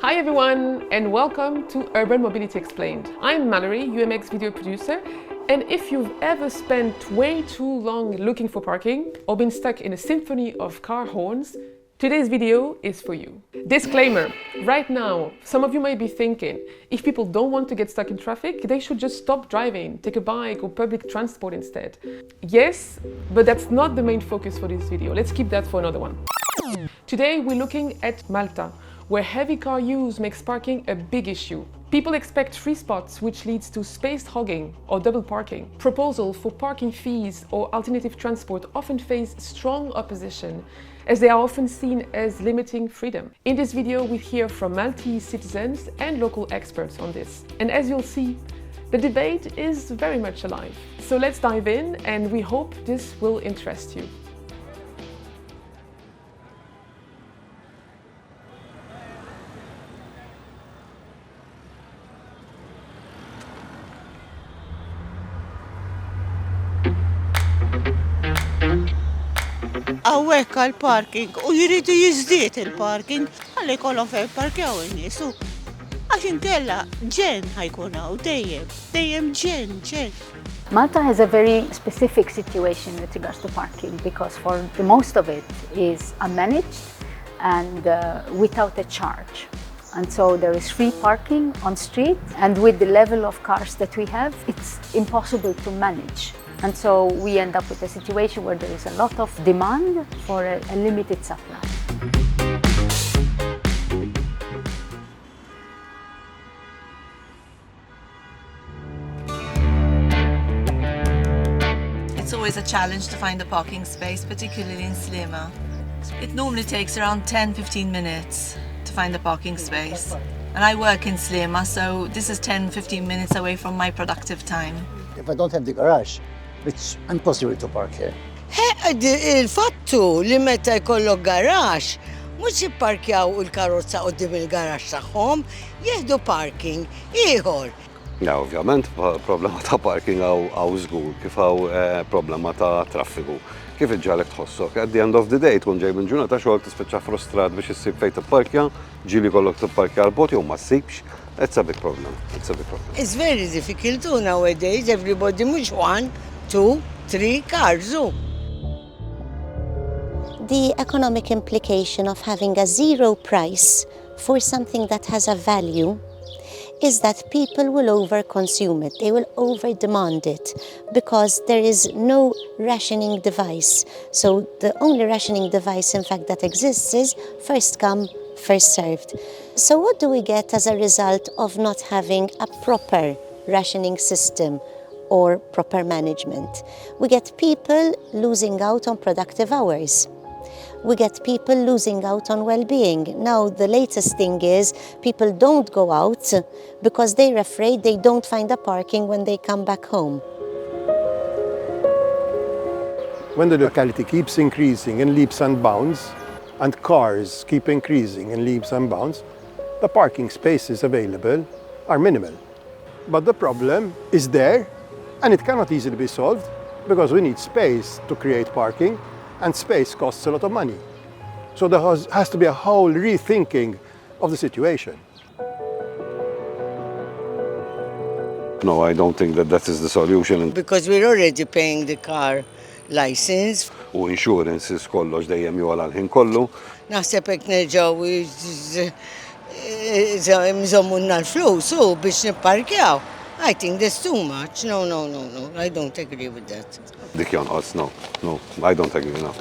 Hi everyone, and welcome to Urban Mobility Explained. I'm Mallory, UMX video producer, and if you've ever spent way too long looking for parking or been stuck in a symphony of car horns, today's video is for you. Disclaimer, right now, some of you might be thinking, if people don't want to get stuck in traffic, they should just stop driving, take a bike or public transport instead. Yes, but that's not the main focus for this video. Let's keep that for another one. Today we're looking at Malta, where heavy car use makes parking a big issue. People expect free spots, which leads to space hogging or double parking. Proposals for parking fees or alternative transport often face strong opposition, as they are often seen as limiting freedom. In this video, we hear from Maltese citizens and local experts on this. And as you'll see, the debate is very much alive. So let's dive in, and we hope this will interest you. Għawek għal-parking u jiridu jizdiet il-parking għalli kollon fej parkjaw il-nisu. Għax inkella ġen ħajkunaw dejjem ġen. Malta has a very specific situation with regards to parking because for the most of it is unmanaged and without a charge. And so there is free parking on street, and with the level of cars that we have, it's impossible to manage. And so we end up with a situation where there is a lot of demand for a limited supply. It's always a challenge to find a parking space, particularly in Slima. It normally takes around 10-15 minutes to find a parking space. And I work in Slima, so this is 10-15 minutes away from my productive time. If I don't have the garage, it's impossible to park here. Il-fattu li meta jkollok garax, mhux jipparkjaw il-karozza qudiem il-garax tagħhom, jieħdu parking ieħor. Ja, ovvjament, problema ta' parking għaw żgur, kif għaw problema ta' traffiku. Kif iġġalek tħossok. At the end of the day, tkun ġej minn ġurnata xogħol tispiċċa frustrat biex issib fejn tipparkja, ġieli kollok tipparkja l-bot jew ma ssibx. It's a big problem. It's very difficult nowadays, everybody mhux 1, 2, 3 cars. The economic implication of having a zero price for something that has a value is that people will over-consume it, they will over-demand it, because there is no rationing device. So the only rationing device, in fact, that exists is first come, first served. So what do we get as a result of not having a proper rationing system or proper management? We get people losing out on productive hours. We get people losing out on well-being. Now, the latest thing is people don't go out because they're afraid they don't find a parking when they come back home. When the locality keeps increasing in leaps and bounds, and cars keep increasing in leaps and bounds, the parking spaces available are minimal. But the problem is there, and it cannot easily be solved because we need space to create parking, and space costs a lot of money. So there has to be a whole rethinking of the situation. No, I don't think that is the solution. Because we're already paying the car license. U insurances kollox dejjem jola l-ħin kollu. Naħseb hekk nerġgħu mżommunna l-flus biex nipparkjaw. I think that's too much. No. I don't agree with that. Dik jonqos, no, I don't agree, no.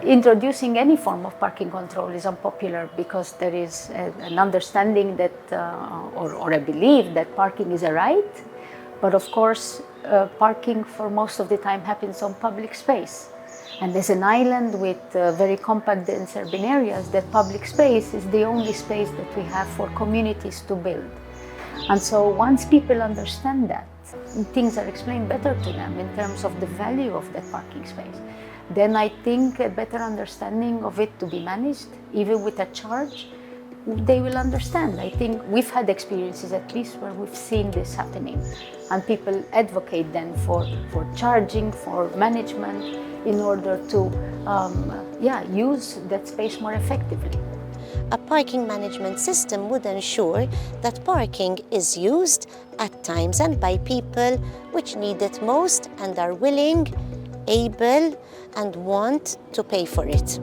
Introducing any form of parking control is unpopular because there is an understanding that, or a belief that parking is a right, but of course parking for most of the time happens on public space. And as an island with very compact dense urban areas, that public space is the only space that we have for communities to build. And so once people understand that, things are explained better to them in terms of the value of that parking space, then I think a better understanding of it to be managed, even with a charge, they will understand. I think we've had experiences at least where we've seen this happening, and people advocate then for charging, for management, in order to use that space more effectively. A parking management system would ensure that parking is used at times and by people which need it most and are willing, able, and want to pay for it.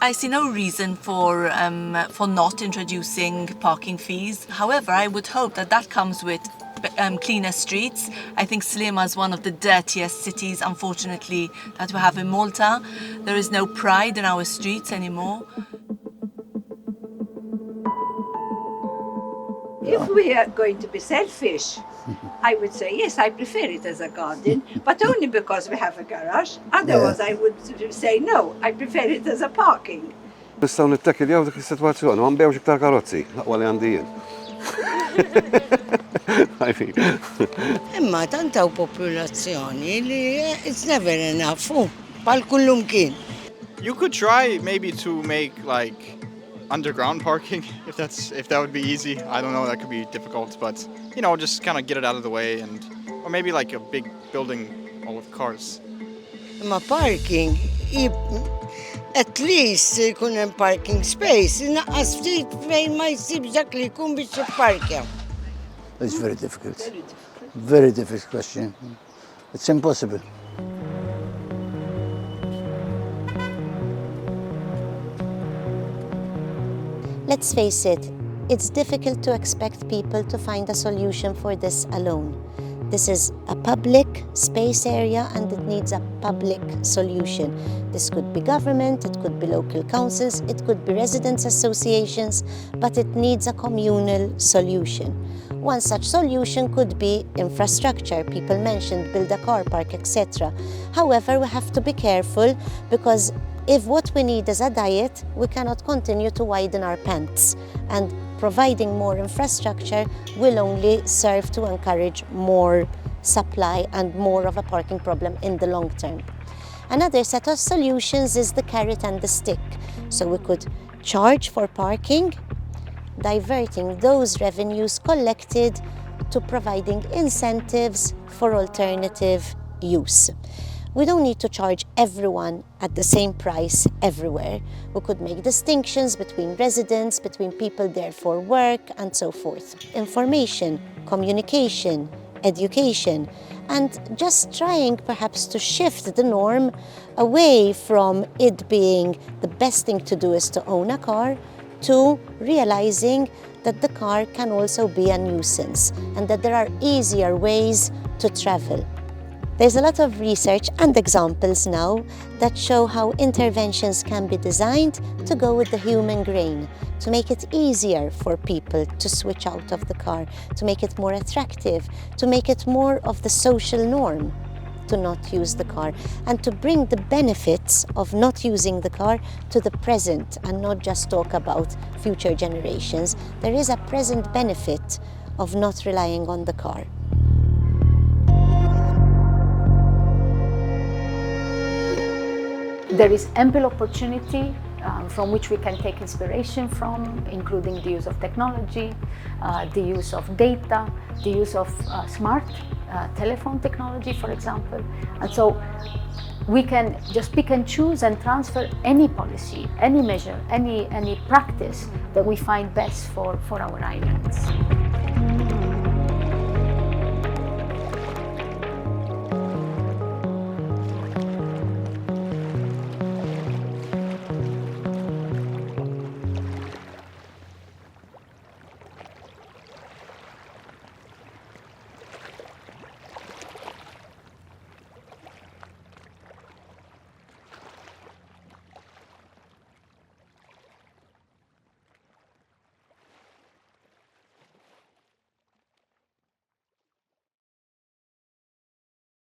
I see no reason for not introducing parking fees. However, I would hope that that comes with cleaner streets. I think Sliema is one of the dirtiest cities, unfortunately, that we have in Malta. There is no pride in our streets anymore. If we are going to be selfish, I would say, yes, I prefer it as a garden, but only because we have a garage. Otherwise, I would say, no, I prefer it as a parking. Nistgħu nittakiljaw dik is-sitwazzjoni, ma nbewx iktar karozzi, aqwa li għandi jien. Imma tantaw popolazzjoni li it's never enough, bħal kullum kien. You could try maybe to make like underground parking, if that would be easy. I don't know, that could be difficult, but you know, just kind of get it out of the way, or maybe like a big building all with cars. Ma parking, at least jkun hemm parking space, inaqqas ftit fejn ma jsibx dak li jkun biex jipparkja. It's very difficult. Very difficult question. It's impossible. Let's face it, it's difficult to expect people to find a solution for this alone. This is a public space area and it needs a public solution. This could be government, it could be local councils, it could be residents' associations, but it needs a communal solution. One such solution could be infrastructure. People mentioned build a car park, etc. However, we have to be careful because if what we need is a diet, we cannot continue to widen our pants. And providing more infrastructure will only serve to encourage more supply and more of a parking problem in the long term. Another set of solutions is the carrot and the stick. So we could charge for parking, diverting those revenues collected to providing incentives for alternative use. We don't need to charge everyone at the same price everywhere. We could make distinctions between residents, between people there for work, and so forth. Information, communication, education, and just trying perhaps to shift the norm away from it being the best thing to do is to own a car to realizing that the car can also be a nuisance and that there are easier ways to travel. There's a lot of research and examples now that show how interventions can be designed to go with the human grain, to make it easier for people to switch out of the car, to make it more attractive, to make it more of the social norm to not use the car, and to bring the benefits of not using the car to the present and not just talk about future generations. There is a present benefit of not relying on the car. There is ample opportunity from which we can take inspiration from, including the use of technology, the use of data, the use of smart telephone technology, for example. And so we can just pick and choose and transfer any policy, any measure, any practice that we find best for our islands.